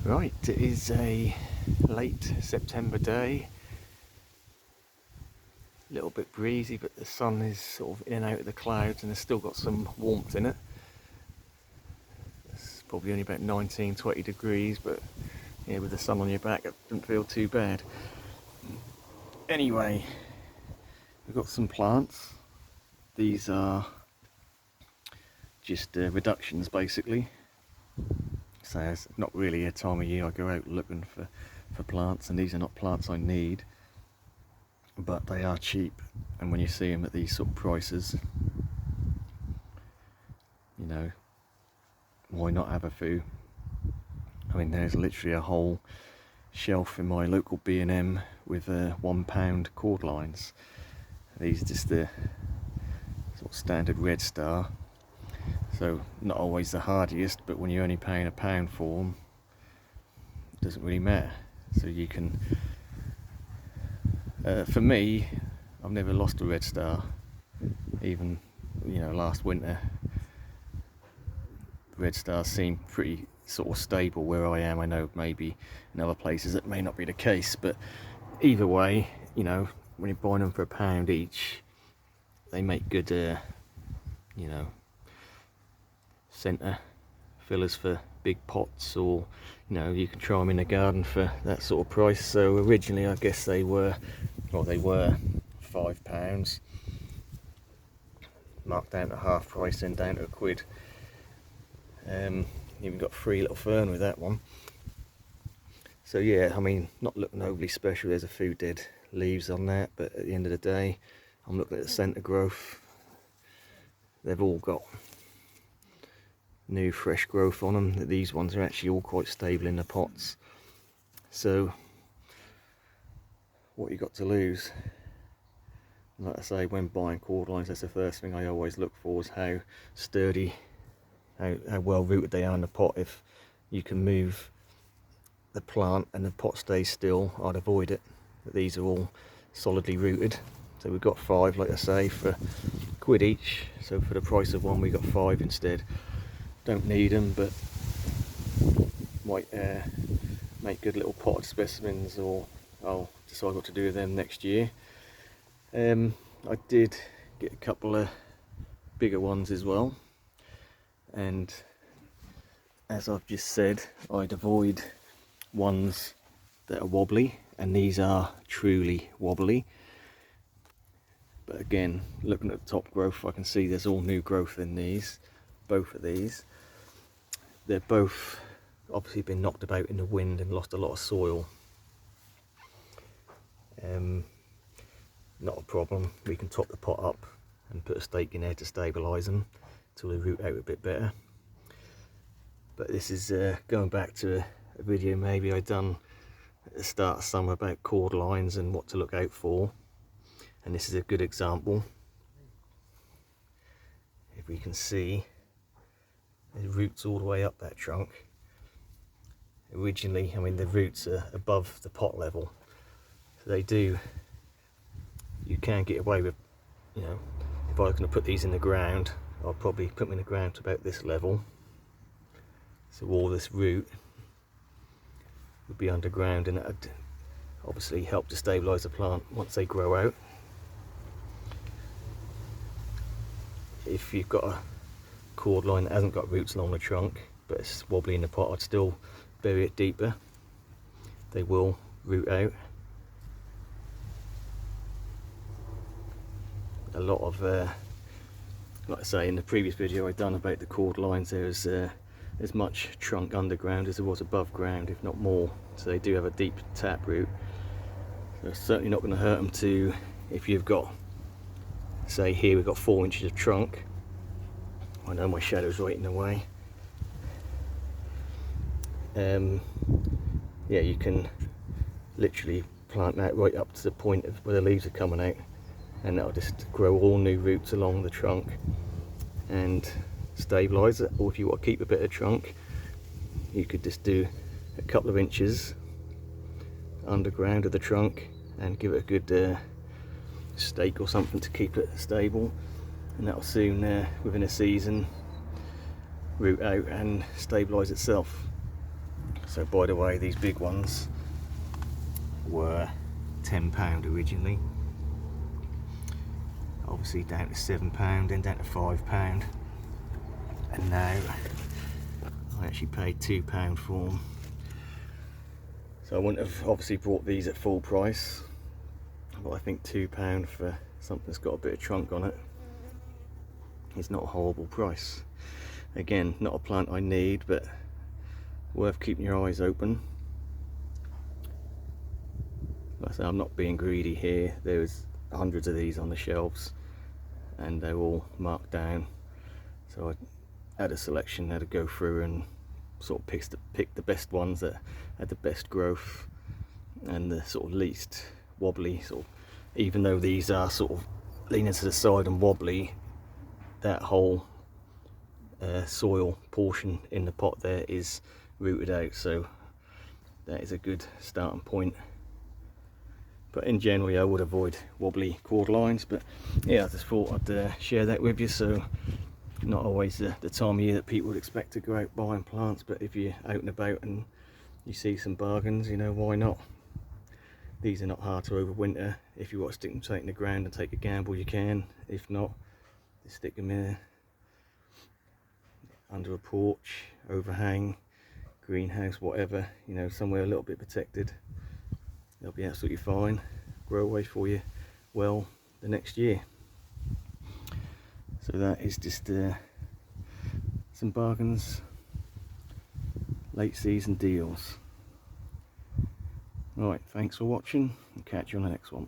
Right, it is a late September day. A little bit breezy, but the sun is sort of in and out of the clouds and there's still got some warmth in it. It's probably only about 19, 20 degrees, but yeah, with the sun on your back, it doesn't feel too bad. Anyway, we've got some plants. These are just reductions basically. So it's not really a time of year I go out looking for plants, and these are not plants I need, but they are cheap, and when you see them at these sort of prices, you know, why not have a few? I mean, there's literally a whole shelf in my local B&M with £1 cordylines. These are just the sort of standard red star, so not always the hardiest, but when you're only paying £1 for them, it doesn't really matter. So you can, for me, I've never lost a red star. Even, last winter, the red stars seem pretty sort of stable where I am. I know maybe in other places it may not be the case, but either way, when you're buying them for £1 each, they make good, centre fillers for big pots, or you can try them in the garden for that sort of price. So originally I guess they were £5, marked down to half price, then down to £1. Even got a free little fern with that one. So yeah, I mean, not looking overly special. There's a few dead leaves on that, but at the end of the day, I'm looking at the centre growth. They've all got new fresh growth on them. These ones are actually all quite stable in the pots. So what you got to lose? Like I say, when buying cordylines, that's the first thing I always look for, is how sturdy, how well rooted they are in the pot. If you can move the plant and the pot stays still, I'd avoid it. But these are all solidly rooted. So we've got 5, like I say, for £1 each. So for the price of one, we got 5 instead. Don't need them, but might make good little potted specimens, or I'll decide what to do with them next year. I did get a couple of bigger ones as well, and as I've just said, I'd avoid ones that are wobbly, and these are truly wobbly. But again, looking at the top growth, I can see there's all new growth in these, both of these. They're both obviously been knocked about in the wind and lost a lot of soil. Not a problem, we can top the pot up and put a stake in there to stabilise them until they root out a bit better. But this is going back to a video maybe I done at the start of summer about cordylines and what to look out for, and this is a good example. If we can see, the roots all the way up that trunk. Originally, I mean, the roots are above the pot level, so you can get away with, if I was going to put these in the ground, I'll probably put them in the ground to about this level, so all this root would be underground, and that would obviously help to stabilise the plant once they grow out. If you've got a cordline that hasn't got roots along the trunk but it's wobbly in the pot, I'd still bury it deeper. They will root out. A lot of, like I say in the previous video I done about the cordylines, there's as much trunk underground as there was above ground, if not more. So they do have a deep tap root. So it's certainly not going to hurt them to, if you've got, say here we've got 4 inches of trunk. I know my shadow's right in the way. Yeah, you can literally plant that right up to the point of where the leaves are coming out, and that'll just grow all new roots along the trunk and stabilise it. Or if you want to keep a bit of trunk, you could just do a couple of inches underground of the trunk and give it a good stake or something to keep it stable, and that'll soon within a season root out and stabilise itself. So by the way, these big ones were £10 originally, obviously down to £7, then down to £5, and now I actually paid £2 for them. So I wouldn't have obviously bought these at full price, but I think £2 for something that's got a bit of trunk on it is not a horrible price. Again, not a plant I need, but worth keeping your eyes open. Like I say, I'm not being greedy here. There's hundreds of these on the shelves and they're all marked down, so I had a selection, had to go through and sort of pick the best ones that had the best growth and the sort of least wobbly. Sort of, even though these are sort of leaning to the side and wobbly, that whole soil portion in the pot there is rooted out, so that is a good starting point. But in general, I would avoid wobbly cordylines, but yeah, I just thought I'd share that with you. So not always the time of year that people would expect to go out buying plants, but if you're out and about and you see some bargains, you know, why not? These are not hard to overwinter. If you want to stick them straight in the ground and take a gamble, you can. If not, just stick them in under a porch, overhang, greenhouse, whatever, you know, somewhere a little bit protected. They'll be absolutely fine, grow away for you well the next year. So that is just some bargains, late season deals. Right, thanks for watching and catch you on the next one.